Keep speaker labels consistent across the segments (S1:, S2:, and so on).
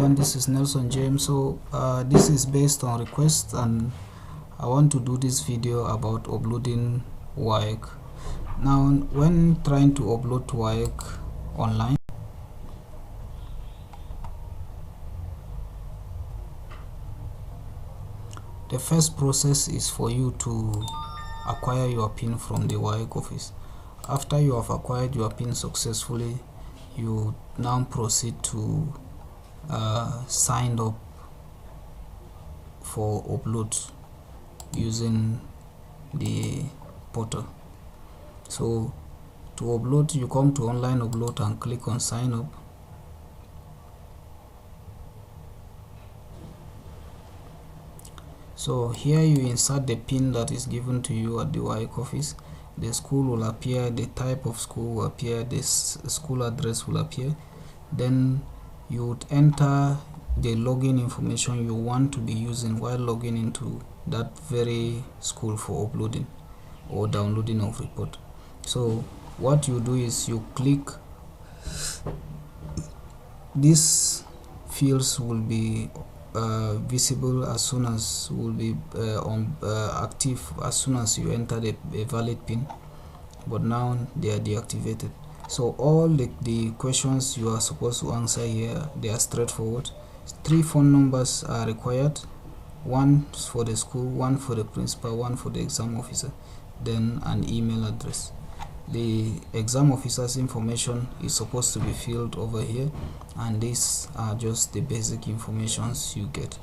S1: everyone, this is NelsonJM. So this is based on request, and I want to do this video about uploading WAEC. Now, when trying to upload WAEC online, the first process is for you to acquire your PIN from the WAEC office. After you have acquired your PIN successfully, you now proceed to sign up for upload using the portal. So to upload, you come to online upload and click on sign up. So here you insert the PIN that is given to you at the WAEC office. The school will appear, the type of school will appear, this school address will appear. Then you would enter the login information you want to be using while logging into that very school for uploading or downloading of report. So what you do is you click, these fields will be visible as soon as will be active as soon as you enter a valid PIN, but now they are deactivated. So all the questions you are supposed to answer here, they are straightforward. 3 phone numbers are required, one for the school, one for the principal, one for the exam officer, then an email address. The exam officer's information is supposed to be filled over here, and these are just the basic informations you get.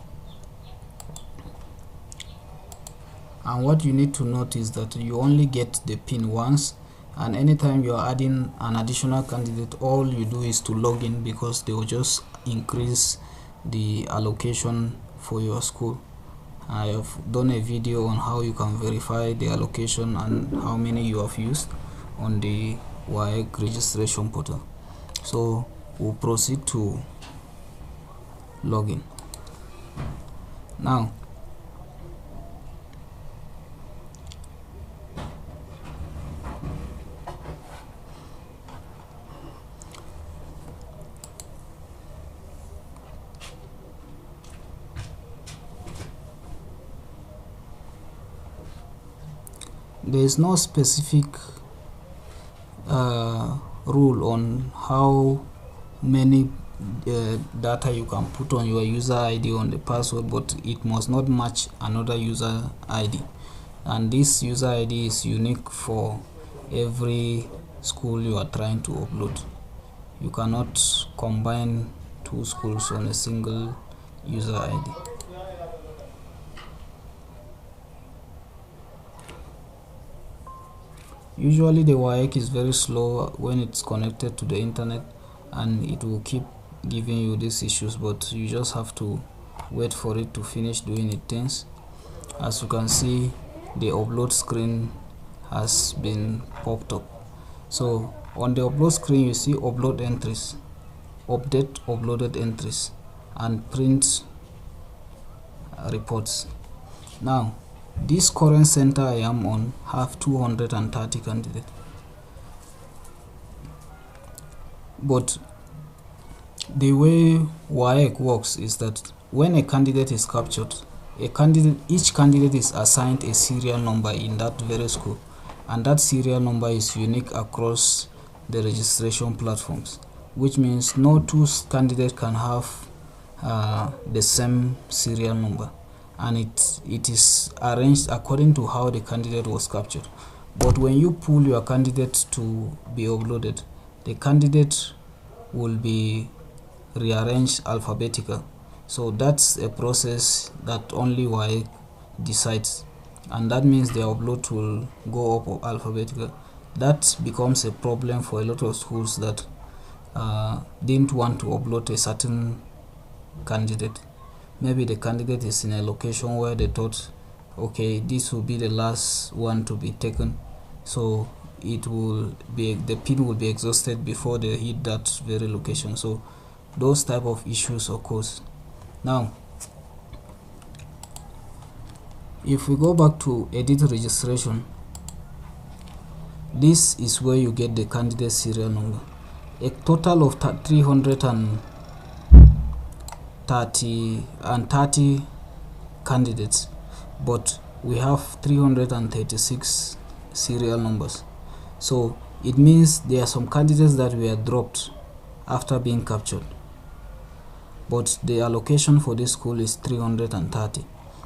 S1: And what you need to note is that you only get the PIN once, and anytime you are adding an additional candidate, all you do is to log in, because they will just increase the allocation for your school. I have done a video on how you can verify the allocation and how many you have used on the WAEC registration portal. So we'll proceed to login. Now there is no specific rule on how many data you can put on your user ID on the password, but it must not match another user ID, and this user ID is unique for every school you are trying to upload. You cannot combine 2 schools on a single user ID. Usually the WAEC is very slow when it's connected to the internet, and it will keep giving you these issues, but you just have to wait for it to finish doing its things. As you can see, the upload screen has been popped up. So on the upload screen you see upload entries, update uploaded entries, and print reports. Now this current center I am on have 230 candidates, but the way WAEC works is that when a candidate is captured, each candidate is assigned a serial number in that very school, and that serial number is unique across the registration platforms, which means no 2 candidates can have the same serial number, and it is arranged according to how the candidate was captured. But when you pull your candidate to be uploaded, the candidate will be rearranged alphabetical. So that's a process that only WAEC decides, and that means the upload will go up alphabetical. That becomes a problem for a lot of schools that didn't want to upload a certain candidate. Maybe the candidate is in a location where they thought, okay, this will be the last one to be taken, so it will be, the PIN will be exhausted before they hit that very location. So those type of issues occurs. Now if we go back to edit registration, this is where you get the candidate serial number. A total of 300 and 30 candidates, but we have 336 serial numbers. So it means there are some candidates that were dropped after being captured, but the allocation for this school is 330.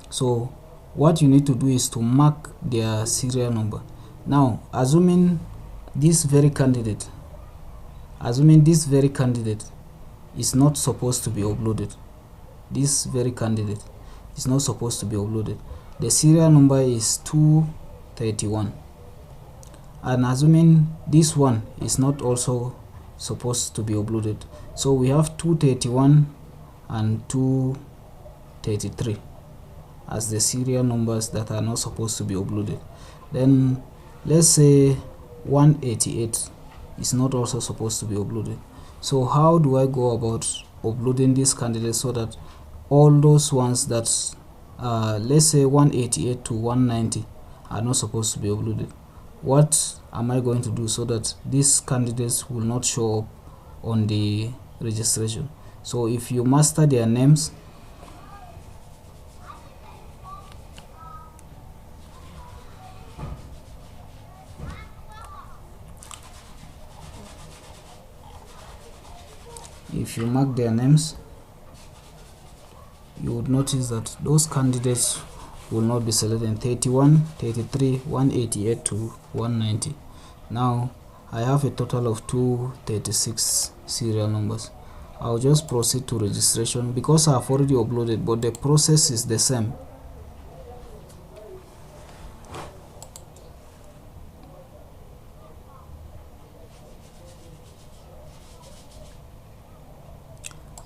S1: So what you need to do is to mark their serial number. Now, assuming this very candidate is not supposed to be uploaded, this very candidate is not supposed to be uploaded. The serial number is 231, and assuming this one is not also supposed to be uploaded, so we have 231 and 233 as the serial numbers that are not supposed to be uploaded. Then let's say 188 is not also supposed to be uploaded. So how do I go about uploading this candidate so that all those ones that let's say 188 to 190 are not supposed to be uploaded? What am I going to do so that these candidates will not show up on the registration? So if you master their names, if you mark their names, you would notice that those candidates will not be selected: 31, 33, 188 to 190. Now I have a total of 236 serial numbers. I'll just proceed to registration because I've already uploaded, but the process is the same.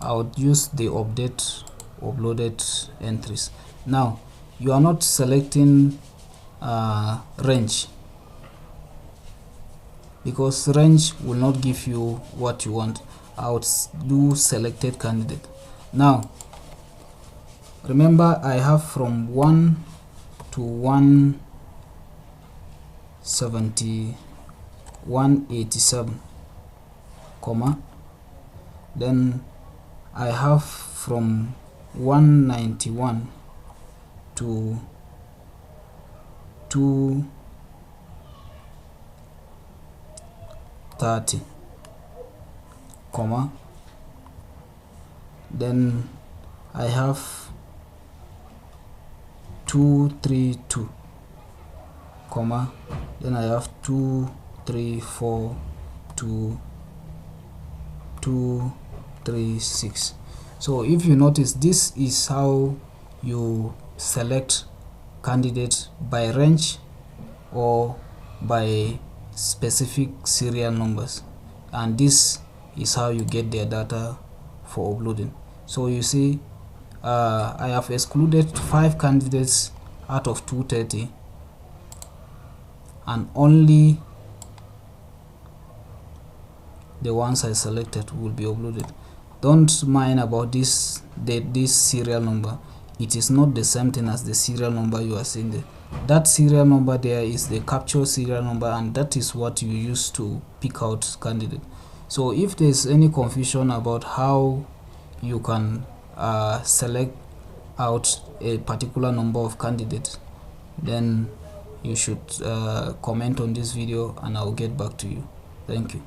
S1: I would use the update uploaded entries. Now you are not selecting range, because range will not give you what you want. I would do selected candidate. Now remember, I have from 1 to 187, comma, then I have from 191 to 230, comma, then I have 232, comma, then I have 234 to 236. So if you notice, this is how you select candidates by range or by specific serial numbers, and this is how you get their data for uploading. So you see, I have excluded 5 candidates out of 230, and only the ones I selected will be uploaded. Don't mind about this serial number. It is not the same thing as the serial number you are seeing there. That serial number there is the capture serial number, and that is what you use to pick out candidate. So if there's any confusion about how you can select out a particular number of candidates, then you should comment on this video and I'll get back to you. Thank you.